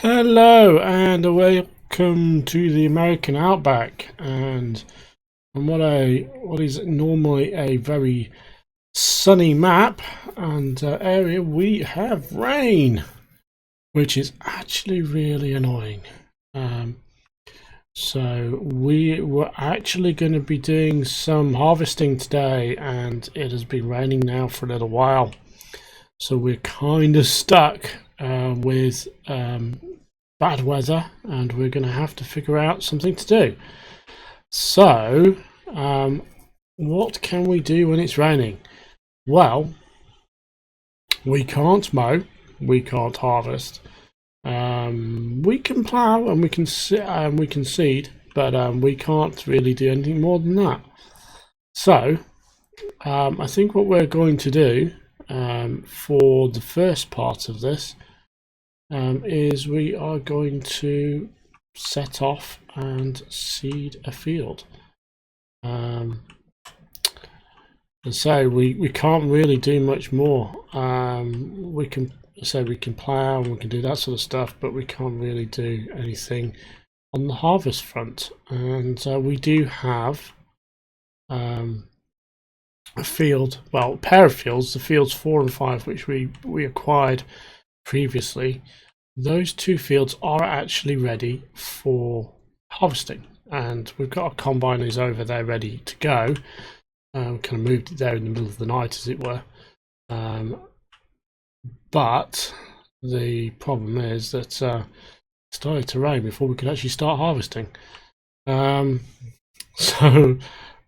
Hello and welcome to the American Outback, and on what is normally a very sunny map and area, we have rain, which is actually really annoying. Um, so we were actually going to be doing some harvesting today, and it has been raining now for a little while, so we're kind of stuck with bad weather, and we're going to have to figure out something to do. So, what can we do when it's raining? Well, we can't mow, we can't harvest. We can plough and we can seed, but we can't really do anything more than that. So, I think what we're going to do for the first part of this is we are going to set off and seed a field. So we can't really do much more. We can plough and we can do that sort of stuff, but we can't really do anything on the harvest front. And we do have a field, well, a pair of fields, the fields 4 and 5, which we acquired previously. Those two fields are actually ready for harvesting, and we've got our combiners over there ready to go. Kind of moved it there in the middle of the night, as it were. But the problem is that it started to rain before we could actually start harvesting. So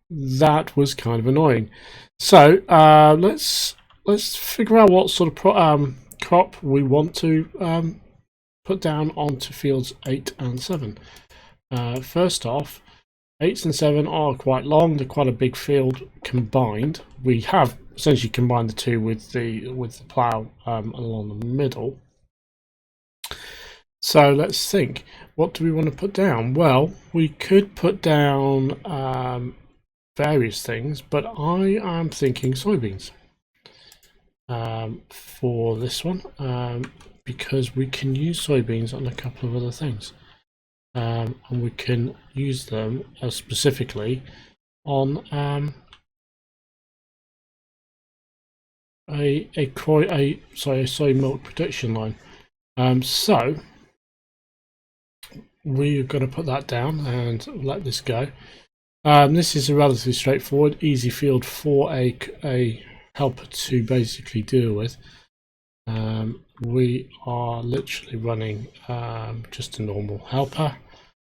that was kind of annoying. So let's figure out what sort of crop we want to put down onto fields 8 and 7. First off, 8 and 7 are quite long. They're quite a big field combined. We have essentially combined the two with the plough along the middle. So let's think. What do we want to put down? Well, we could put down various things, but I am thinking soybeans for this one, because we can use soybeans on a couple of other things. And we can use them specifically on a soy milk production line. So we're going to put that down and let this go. This is a relatively straightforward, easy field for a helper to basically deal with. We are literally running just a normal helper.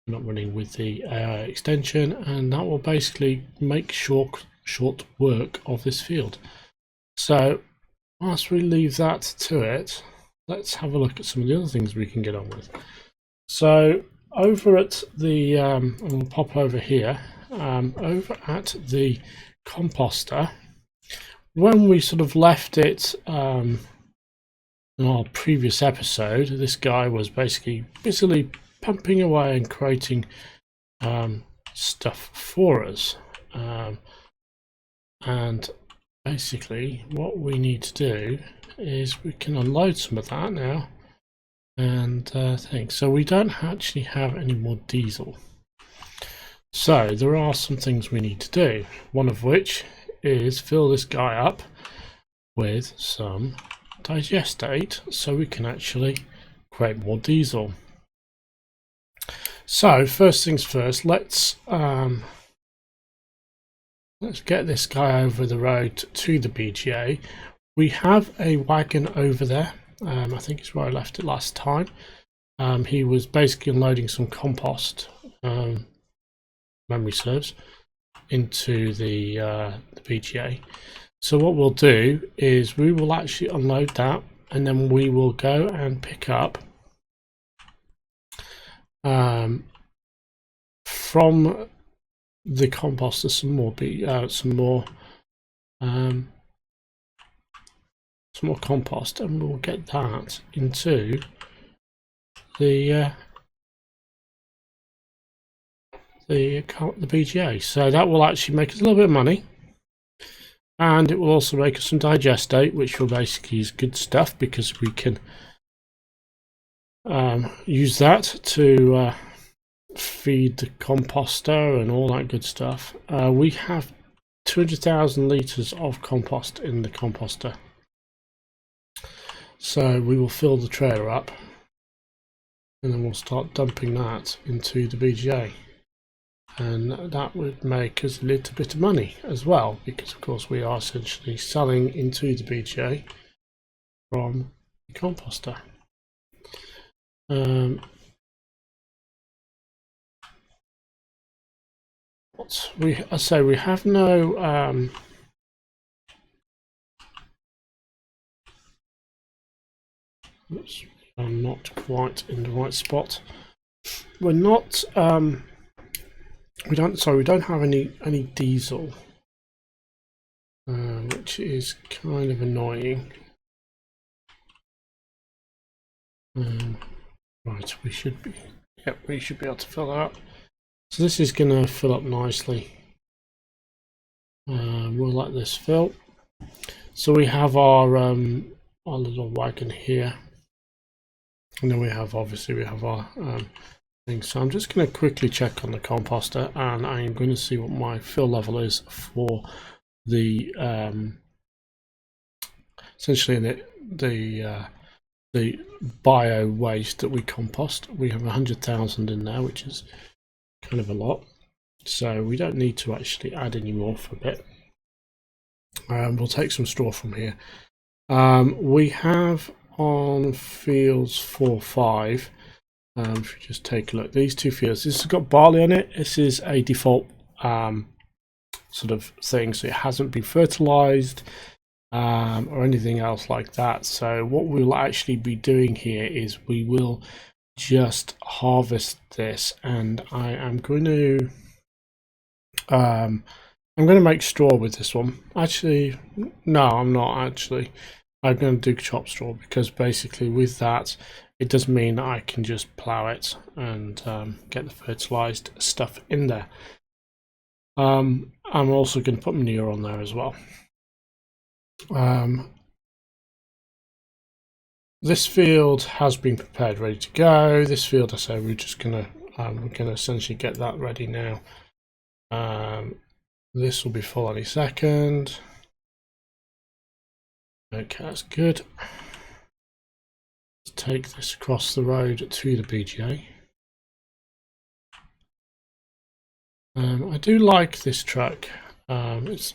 We're not running with the AI extension, and that will basically make short work of this field. So whilst we leave that to it, let's have a look at some of the other things we can get on with. So over at the we'll pop over here, over at the composter, when we sort of left it in our previous episode, this guy was basically busily pumping away and creating stuff for us, and basically what we need to do is we can unload some of that now and things. So we don't actually have any more diesel, so there are some things we need to do, one of which is fill this guy up with some digestate so we can actually create more diesel. So first things first, let's get this guy over the road to the BGA. We have a wagon over there. I think it's where I left it last time. He was basically unloading some compost, memory serves, into the BGA. So what we'll do is we will actually unload that, and then we will go and pick up from the composter some more compost, and we'll get that into the BGA. So that will actually make us a little bit of money, and it will also make us some digestate, which will basically is good stuff because we can use that to feed the composter and all that good stuff. We have 200,000 litres of compost in the composter, so we will fill the trailer up and then we'll start dumping that into the BGA, and that would make us a little bit of money as well, because of course we are essentially selling into the BGA from the composter. I say we have no oops, I'm not quite in the right spot. We're not we don't have any diesel, which is kind of annoying. Right, we should be able to fill that up. So this is going to fill up nicely. We'll let this fill. So we have our little wagon here, and then we have our thing. So I'm just going to quickly check on the composter, and I'm going to see what my fill level is for the essentially the bio waste that we compost. We have 100,000 in there, which is kind of a lot, so we don't need to actually add any more for a bit. We'll take some straw from here. We have on fields 4, 5. If you just take a look, these two fields, this has got barley on it. This is a default sort of thing, so it hasn't been fertilized or anything else like that. So what we'll actually be doing here is we will just harvest this, and I am going to make straw with this one. Actually, no, I'm not actually. I'm going to do chopped straw, because basically with that it does mean that I can just plow it and get the fertilized stuff in there. I'm also going to put manure on there as well. This field has been prepared, ready to go. This field, I say, we're gonna essentially get that ready now. This will be full any second. Okay, that's good. Let's take this across the road to the BGA. I do like this truck. It's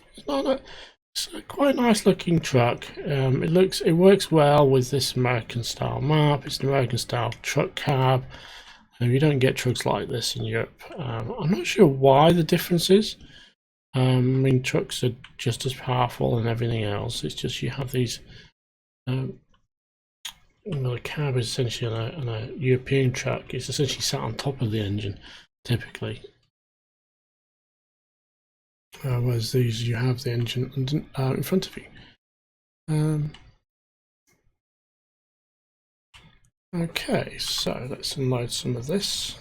a quite nice looking truck. It works well with this American style map. It's an American style truck cab. You don't get trucks like this in Europe. I'm not sure why the difference is. I mean, trucks are just as powerful and everything else. It's just you have these. The cab is essentially on a European truck. It's essentially sat on top of the engine, typically. Whereas these, you have the engine in front of you. Okay, so let's unload some of this.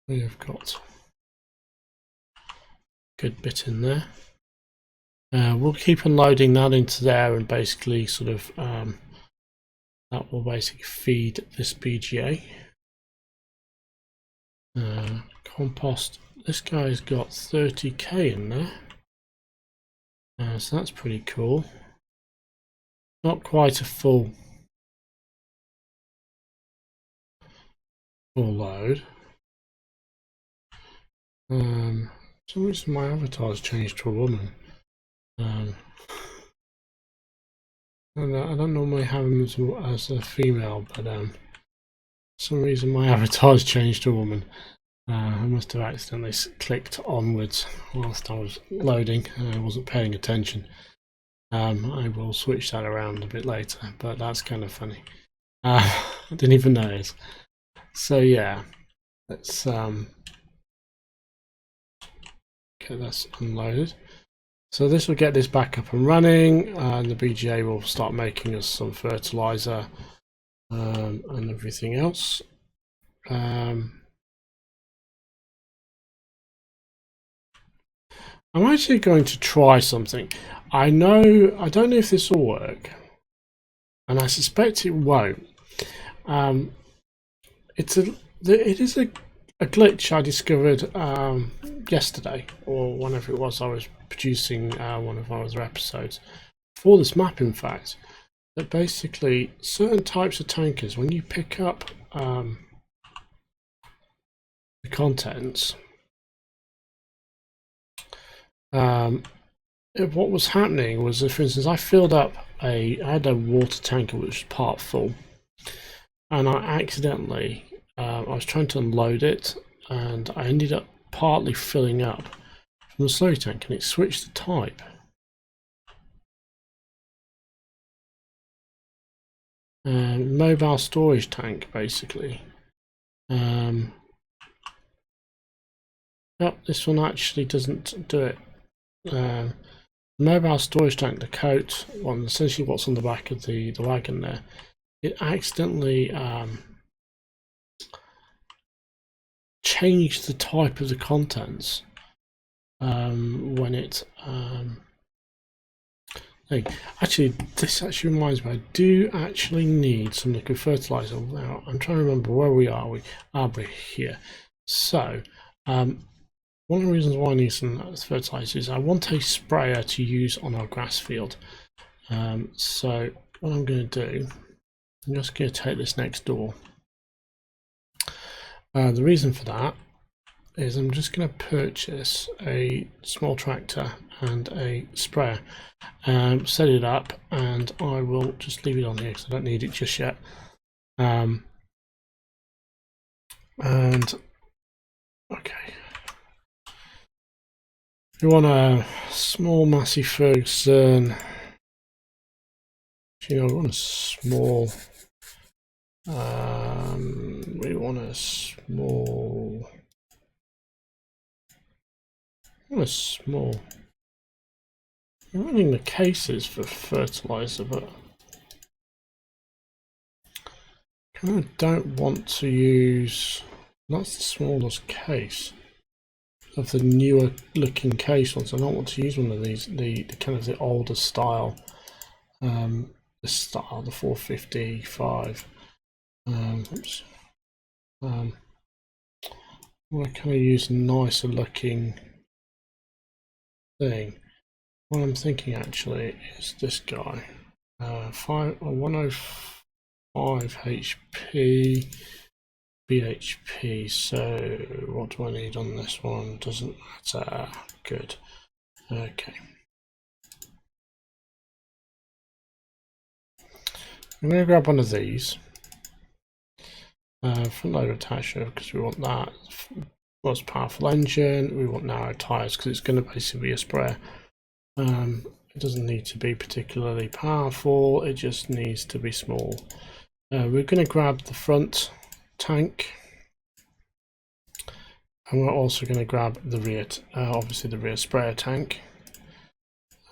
We have got a good bit in there. We'll keep unloading that into there, and basically sort of that will basically feed this BGA. Compost, this guy's got 30k in there, so that's pretty cool. Not quite a full load. For some reason my avatar's changed to a woman. I don't normally have him as a female, but for some reason my avatar's changed to a woman. I must have accidentally clicked onwards whilst I was loading, and I wasn't paying attention. I will switch that around a bit later, but that's kind of funny. I didn't even notice. So yeah, let's get this unloaded. So this will get this back up and running, and the BGA will start making us some fertilizer and everything else. I'm actually going to try something. I don't know if this will work, and I suspect it won't. It is a glitch I discovered yesterday, or whenever it was I was producing one of our other episodes for this map, in fact, that basically certain types of tankers, when you pick up the contents, what was happening was that, for instance, I had a water tanker which was part full, and I accidentally I was trying to unload it, and I ended up partly filling up from the slurry tank, and it switched the type. Mobile storage tank, basically. Yep, this one actually doesn't do it. Mobile storage tank, the coat, essentially what's on the back of the wagon there, it accidentally changed the type of the contents when it actually, this actually reminds me, I do actually need some liquid fertilizer. Now I'm trying to remember where we are. We're here. So one of the reasons why I need some fertilizer is I want a sprayer to use on our grass field. So what I'm going to do, I'm just going to take this next door. The reason for that is I'm just going to purchase a small tractor and a sprayer, set it up, and I will just leave it on here because I don't need it just yet. And okay, you want a small Massey Ferguson. You know, we want a small. We want a small. I'm running the cases for fertilizer, but I kind of don't want to use. That's the smallest case of the newer looking case ones. I don't want to use one of these, the kind of the older style, the 455. Oops. I want to kind of use a nicer looking thing. What I'm thinking actually is this guy, 105 HP, BHP. So what do I need on this one? Doesn't matter. Good. Okay. I'm going to grab one of these. Front loader attacher, because we want that. Most powerful engine. We want narrow tires because it's going to basically be a sprayer. It doesn't need to be particularly powerful, it just needs to be small. We're going to grab the front tank, and we're also going to grab the rear, obviously the rear sprayer tank.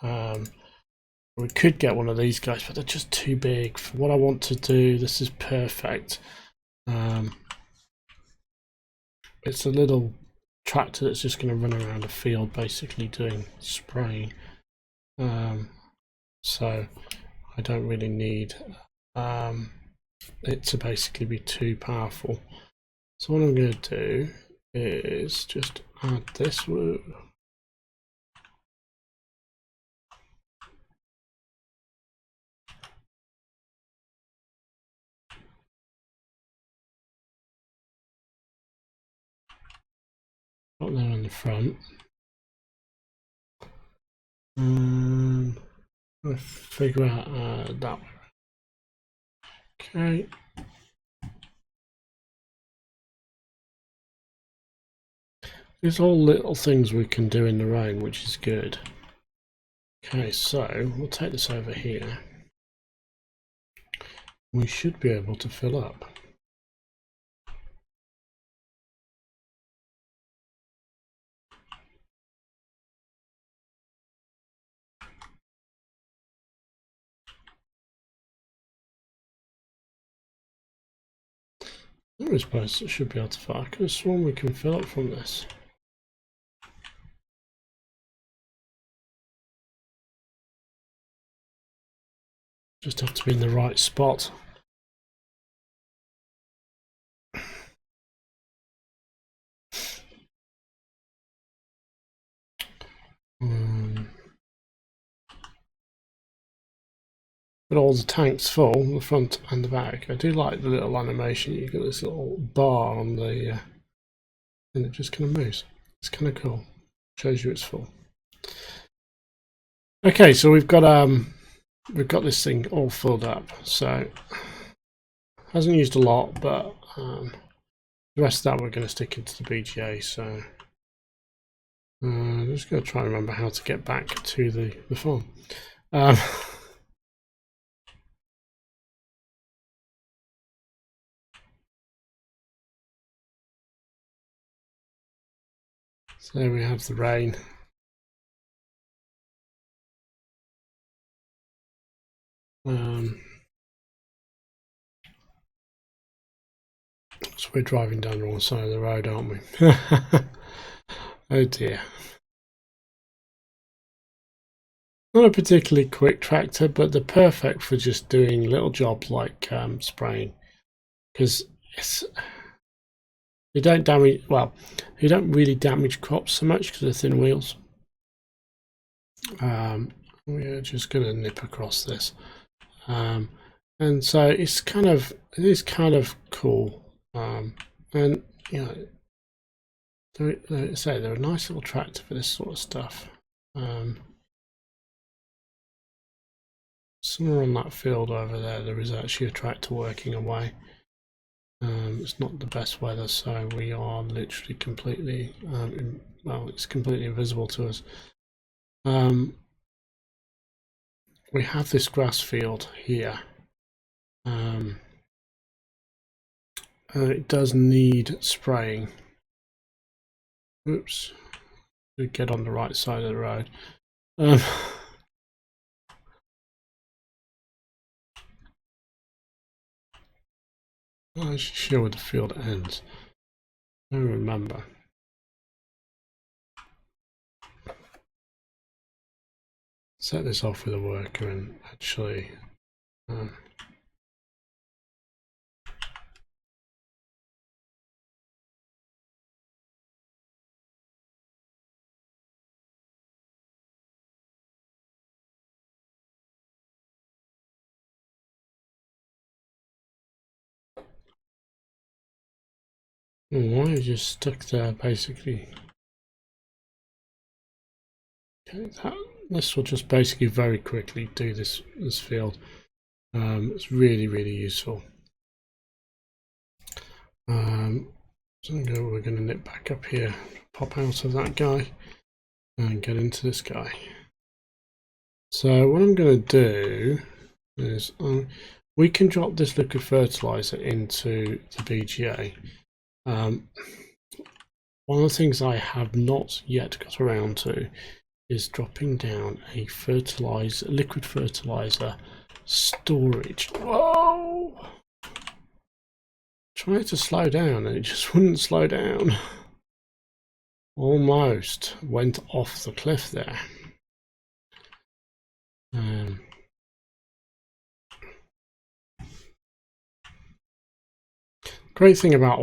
We could get one of these guys, but they're just too big for what I want to do. This is perfect. It's a little tractor that's just going to run around a field basically doing spraying. So I don't really need it to basically be too powerful. So what I'm going to do is just add this. Woo. Got there on the front. I'll figure out that way. Okay. These are all little things we can do in the rain, which is good. Okay, so we'll take this over here. We should be able to fill up. I suppose it should be able to fill. I could have sworn we can fill up from this. Just have to be in the right spot. But all the tanks full, the front and the back. I do like the little animation. You get this little bar on the, and it just kind of moves. It's kind of cool. Shows you it's full. Okay, so we've got this thing all filled up. So hasn't used a lot, but the rest of that we're going to stick into the BGA. So I'm just going to try and remember how to get back to the farm. So there we have the rain. So we're driving down the wrong side of the road, aren't we? Oh dear. Not a particularly quick tractor, but they're perfect for just doing little jobs like spraying, because they don't damage. Well, they don't really damage crops so much because they're thin wheels. We're just going to nip across this, and so it is kind of cool. And you know, they're a nice little tractor for this sort of stuff. Somewhere on that field over there is actually a tractor working away. It's not the best weather, so we are literally completely, well, it's completely invisible to us. We have this grass field here. It does need spraying. Oops, we get on the right side of the road. I'm not sure where the field ends. I don't remember. Set this off with a worker and actually why are you stuck there basically? Okay, this will just basically very quickly do this field. It's really useful. So we're going to nip back up here, pop out of that guy, and get into this guy. So what I'm going to do is we can drop this liquid fertilizer into the BGA. One of the things I have not yet got around to is dropping down a liquid fertilizer storage. Whoa! Tried to slow down and it just wouldn't slow down. Almost went off the cliff there. Great thing about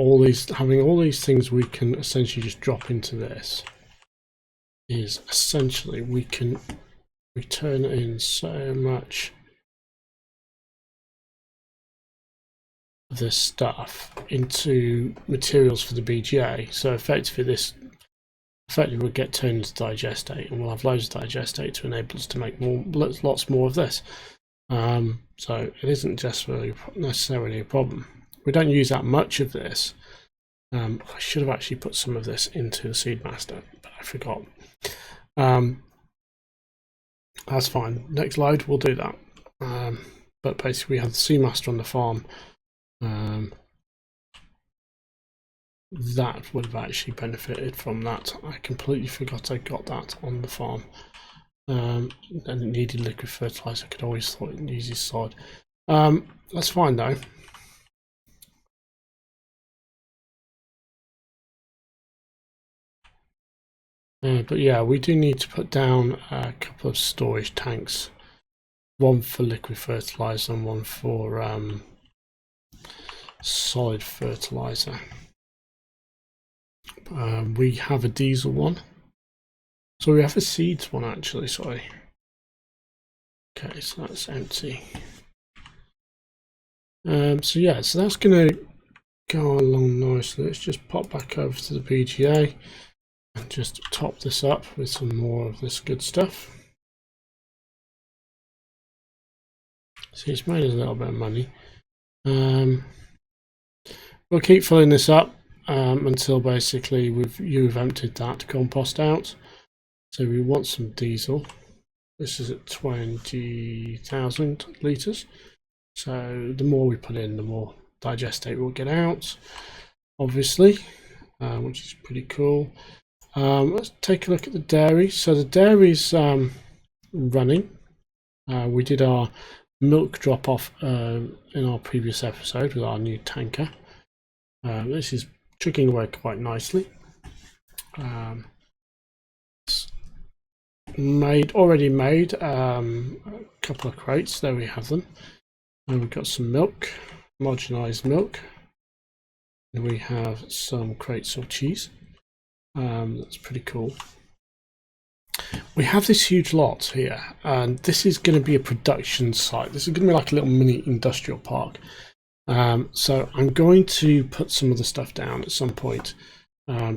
having all these things we can essentially just drop into this is essentially we can return in so much of this stuff into materials for the BGA. So effectively we'll get turned into digestate, and we'll have loads of digestate to enable us to make lots more of this. So it isn't just really necessarily a problem. We don't use that much of this. I should have actually put some of this into the Seedmaster, but I forgot. That's fine. Next load, we'll do that. But basically, we have the Seedmaster on the farm. That would have actually benefited from that. I completely forgot I got that on the farm. And it needed liquid fertilizer. I could always thought it needed solid. That's fine though. But yeah, we do need to put down a couple of storage tanks one for liquid fertilizer and one for solid fertilizer. We have a diesel one, so we have a seeds one actually, sorry. Okay, so that's empty. So yeah, so that's going to go along nicely. Let's just pop back over to the PGA and just top this up with some more of this good stuff. See, it's made us a little bit of money. We'll keep filling this up until basically you've emptied that compost out. So we want some diesel. This is at 20,000 litres. So the more we put in, the more digestate we'll get out, obviously, which is pretty cool. Let's take a look at the dairy. So the dairy's running. We did our milk drop off in our previous episode with our new tanker. This is chugging away quite nicely. Already made a couple of crates. There we have them. And we've got some milk, homogenized milk. And we have some crates of cheese. That's pretty cool. We have this huge lot here, and this is going to be a production site. This is going to be like a little mini industrial park. So I'm going to put some of the stuff down at some point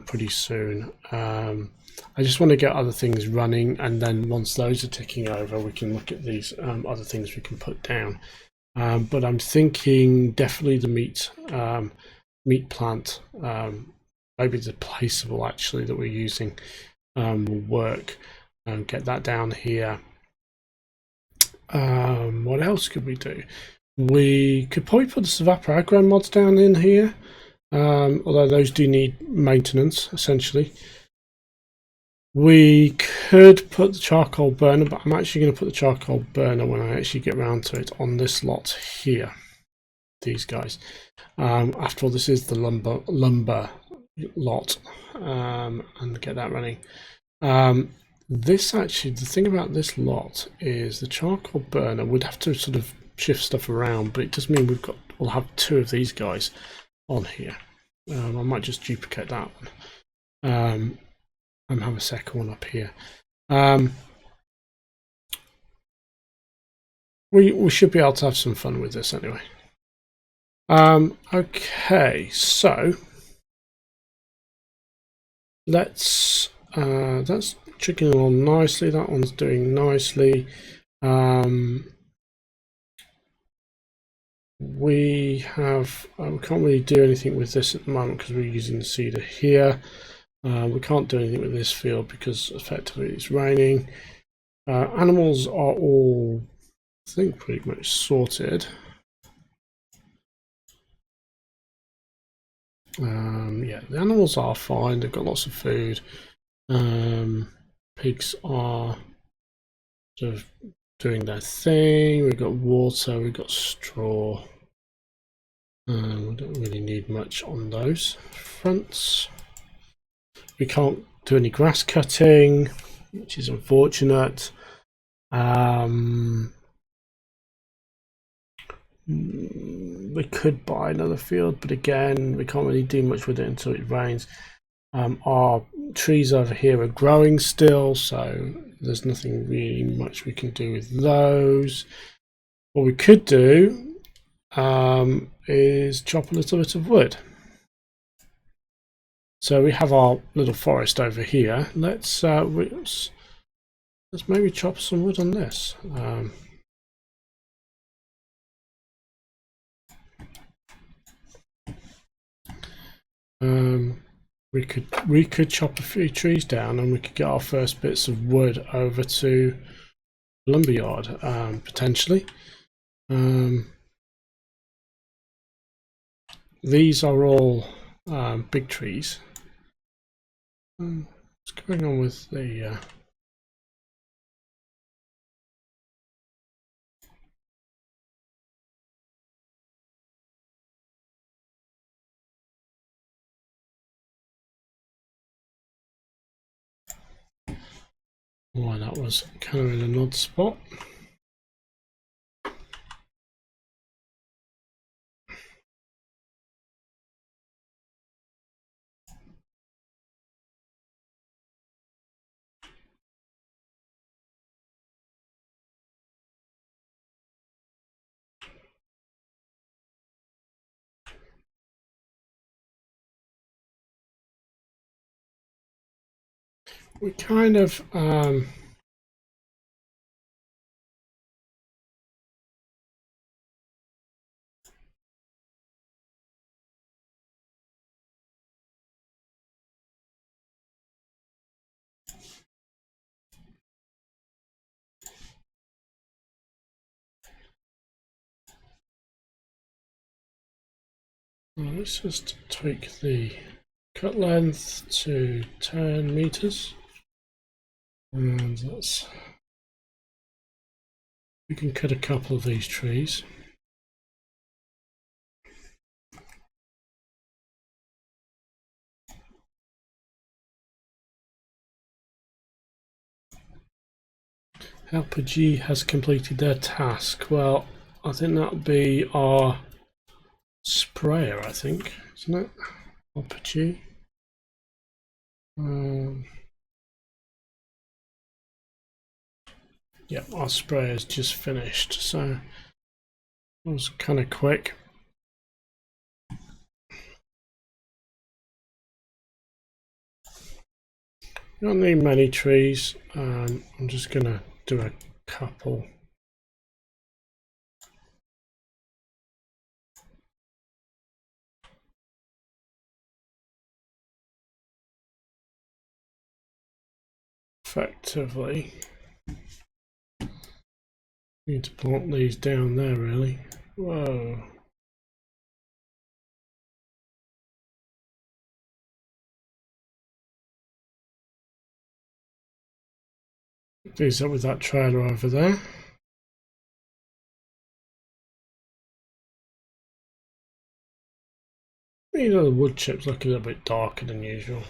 pretty soon. I just want to get other things running, and then once those are ticking over, we can look at these other things we can put down. But I'm thinking definitely the meat plant, maybe the placeable actually that we're using will work. Get that down here. What else could we do? We could probably put the Evapor Agro mods down in here, although those do need maintenance essentially. We could put the charcoal burner, but I'm actually going to put the charcoal burner when I actually get around to it on this lot here. These guys. After all, this is the lumber lot, and get that running. This actually, the thing about this lot is the charcoal burner would have to sort of shift stuff around, but it does mean we'll have two of these guys on here. I might just duplicate that one. And have a second one up here. We should be able to have some fun with this anyway. Okay, so that's chugging along nicely. That one's doing nicely. We can't really do anything with this at the moment because we're using the seeder here. We can't do anything with this field because effectively it's raining. Animals are all, I think, pretty much sorted. Yeah, the animals are fine. They've got lots of food. Pigs are sort of doing their thing. We've got water. We've got straw. We don't really need much on those fronts. We can't do any grass cutting, which is unfortunate. We could buy another field, but again, we can't really do much with it until it rains. Our trees over here are growing still, so there's nothing really much we can do with those. What we could do is chop a little bit of wood. So we have our little forest over here. Let's maybe chop some wood on this. We could chop a few trees down, and we could get our first bits of wood over to the lumberyard potentially. These are all big trees. What's going on with the that was kind of in an odd spot. we kind of let's just tweak the cut length to 10 meters, and we can cut a couple of these trees. Helper G has completed their task. Well, I think that'll be our sprayer, I think, isn't it? Helper G. Yeah, our sprayer's just finished, so that was kind of quick. You don't need many trees. I'm just gonna do a couple. Effectively, need to plant these down there, really. Whoa. These up with that trailer over there. These are the wood chips look a little bit darker than usual.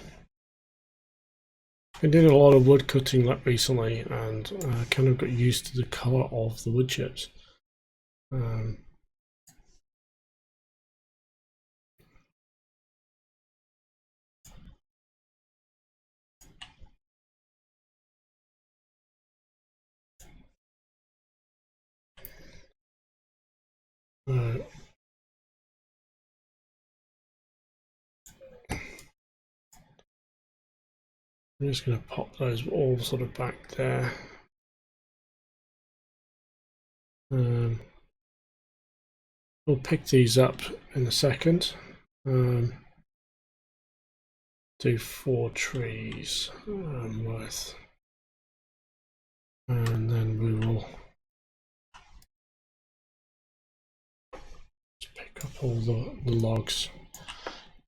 I've been doing a lot of wood cutting recently, and I kind of got used to the colour of the wood chips. I'm just going to pop those all sort of back there. We'll pick these up in a second. Do 4 trees worth, and then we will pick up all the logs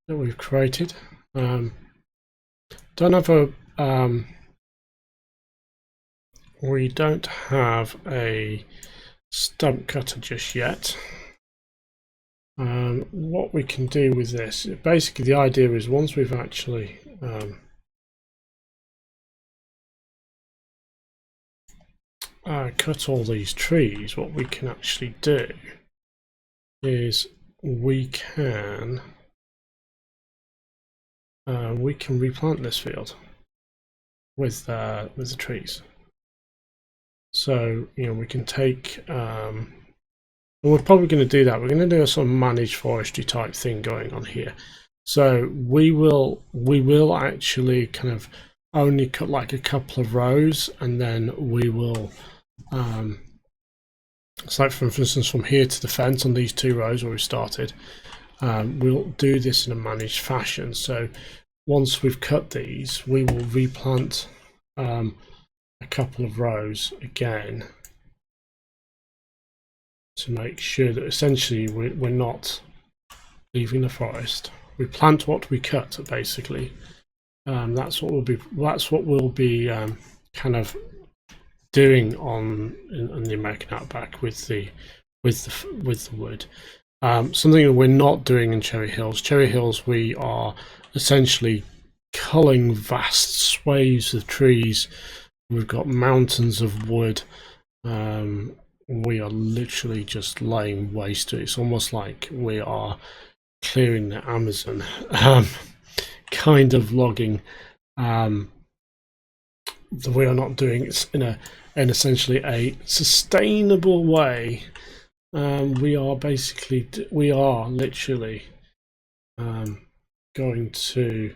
that we've created. Don't have a we don't have a stump cutter just yet. What we can do with this, basically the idea is once we've actually cut all these trees, what we can actually do is we can replant this field with the trees. So we can take we're probably going to do that. We're going to do a sort of managed forestry type thing going on here. So we will actually kind of only cut like a couple of rows, and then we will it's like for instance from here to the fence on these 2 rows where we started, we'll do this in a managed fashion. So once we've cut these, we will replant a couple of rows again to make sure that essentially we're not leaving the forest. We plant what we cut, basically. That's what we'll be kind of doing in the American Outback with the wood. Something that we're not doing in Cherry Hills. Cherry Hills, we are essentially culling vast swathes of trees. We've got mountains of wood. We are literally just laying waste to it. It's almost like we are clearing the Amazon, kind of logging. We are not doing it in essentially a sustainable way. We are literally going to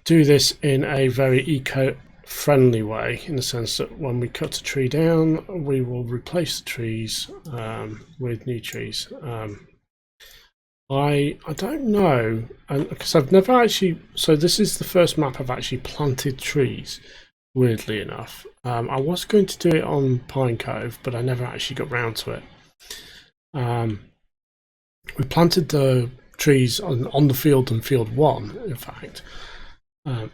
do this in a very eco-friendly way, in the sense that when we cut a tree down, we will replace the trees with new trees. I don't know, and because I've never actually, so this is the first map I've actually planted trees, weirdly enough. I was going to do it on Pine Cove, but I never actually got round to it. We planted the trees on the field in field 1, in fact. And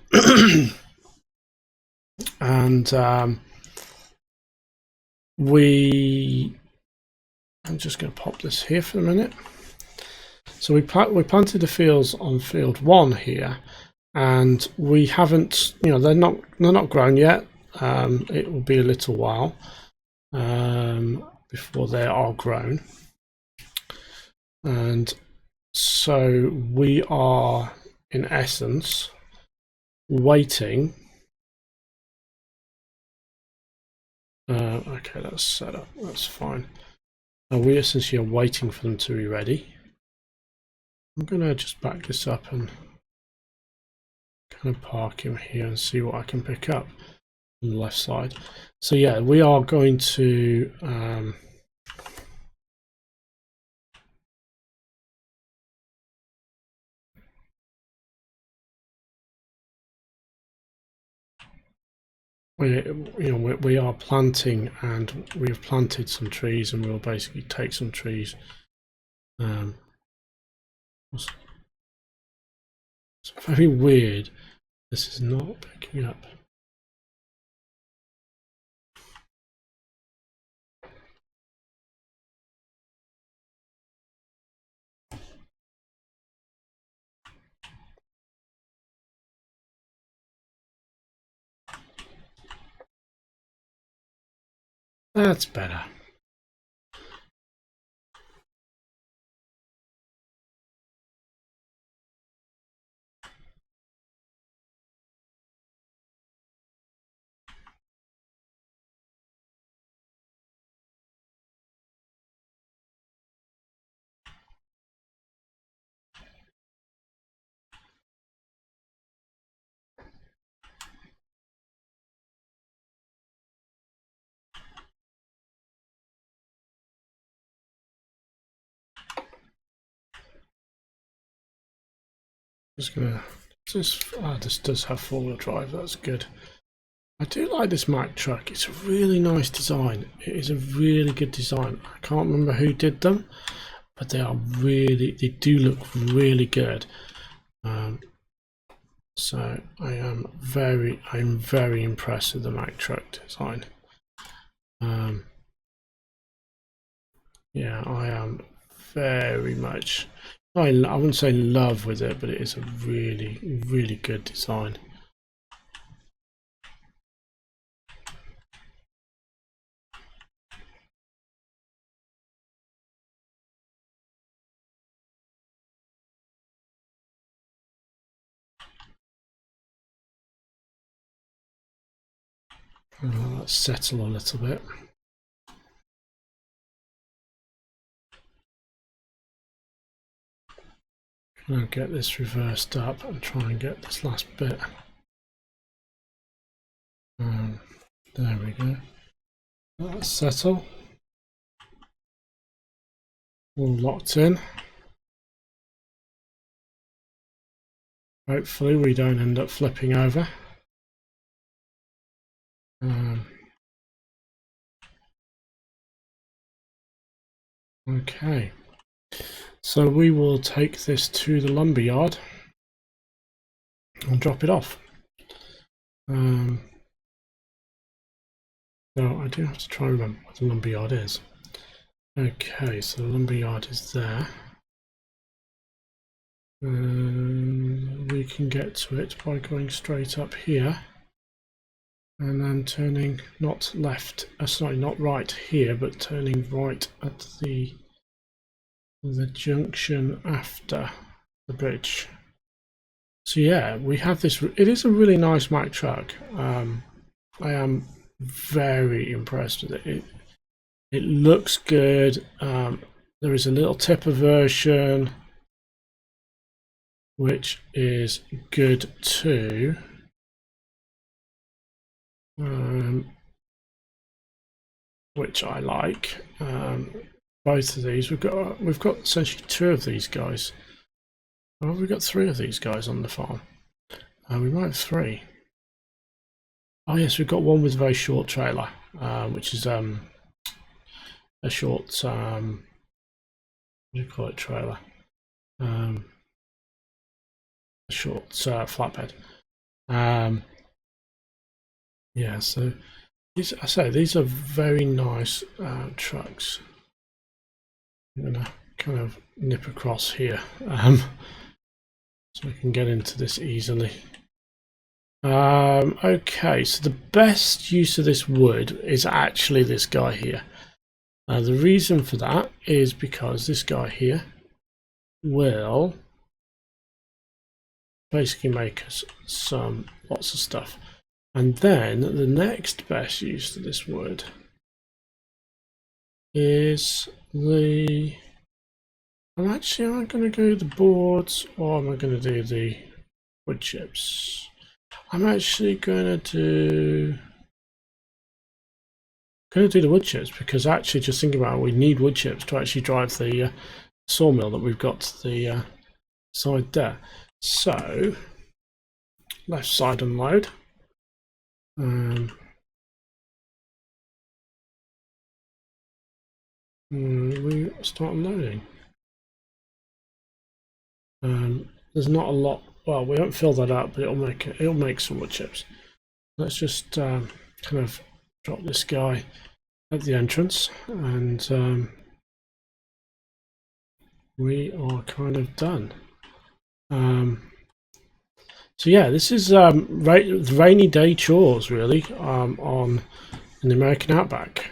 I'm just going to pop this here for a minute. So we planted the fields on field 1 here, and we haven't, they're not grown yet. It will be a little while before they are grown, and so we are in essence waiting. Okay, that's set up. That's fine. We essentially are waiting for them to be ready. I'm going to just back this up and kind of park him here and see what I can pick up on the left side. So yeah, we are going to we are planting, and we have planted some trees, and we'll basically take some trees. It's very weird. This is not picking up. That's better. Just gonna this does have 4-wheel drive. That's good. I do like this Mack truck. It's a really nice design. It is a really good design. I can't remember who did them, but they do look really good. So I'm very impressed with the Mack truck design. Yeah, I am very much, I wouldn't say in love with it, but it is a really good design. Let's settle a little bit. I'll get this reversed up and try and get this last bit. There we go. Let's settle. All locked in. Hopefully we don't end up flipping over. Okay, so we will take this to the lumberyard and drop it off. So I do have to try and remember what the lumberyard is. Okay, so the lumberyard is there. We can get to it by going straight up here and then turning not left, sorry, not right here, but turning right at the junction after the bridge. So yeah, we have this. It is a really nice Mack truck. I am very impressed with it. It looks good. There is a little tipper version. which is good too. Which I like. Both of these, we've got essentially 2 of these guys. Oh, we've got 3 of these guys on the farm. We might have 3. Oh yes, we've got one with a very short trailer, which is a short what do you call it, trailer? A short flatbed. Yeah, so these are very nice trucks. I'm gonna kind of nip across here so we can get into this easily. Okay, so the best use of this wood is actually this guy here. The reason for that is because this guy here will basically make us lots of stuff. And then the next best use of this wood is am I going to go the boards, or am I going to do the wood chips? I'm actually going to do the wood chips, because actually, just thinking about it, we need wood chips to actually drive the sawmill that we've got to the side there. So left side unload. We start unloading. There's not a lot. Well, we won't fill that up, but it'll make some wood chips. Let's just kind of drop this guy at the entrance, and we are kind of done. So yeah, this is rainy day chores really in the American Outback.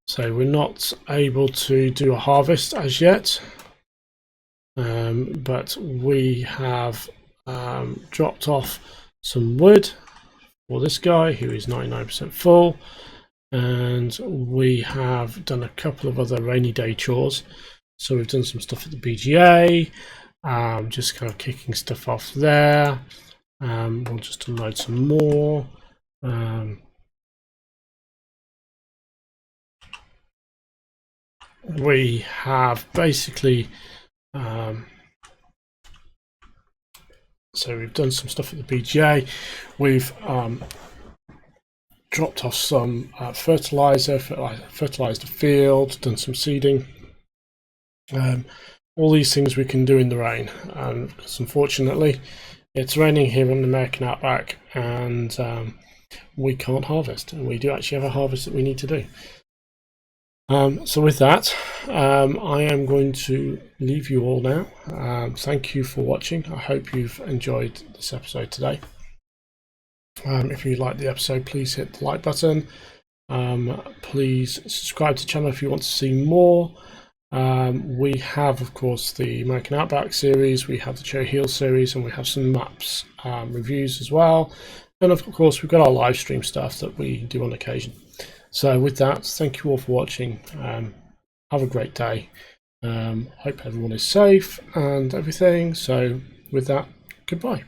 So we're not able to do a harvest as yet, but we have dropped off some wood for this guy who is 99% full, and we have done a couple of other rainy day chores. So we've done some stuff at the BGA, just kind of kicking stuff off there. We'll just unload some more. We have basically so we've done some stuff at the BGA. We've dropped off some fertilized the field, done some seeding. All these things we can do in the rain, because unfortunately it's raining here in the American Outback, and we can't harvest, and we do actually have a harvest that we need to do. So with that, I am going to leave you all now. Thank you for watching. I hope you've enjoyed this episode today. If you like the episode, please hit the like button. Please subscribe to the channel if you want to see more. We have, of course, the American Outback series, we have the Cherry Hill series, and we have some maps reviews as well. And of course, we've got our live stream stuff that we do on occasion. So with that, thank you all for watching. Have a great day. Hope everyone is safe and everything. So with that, goodbye.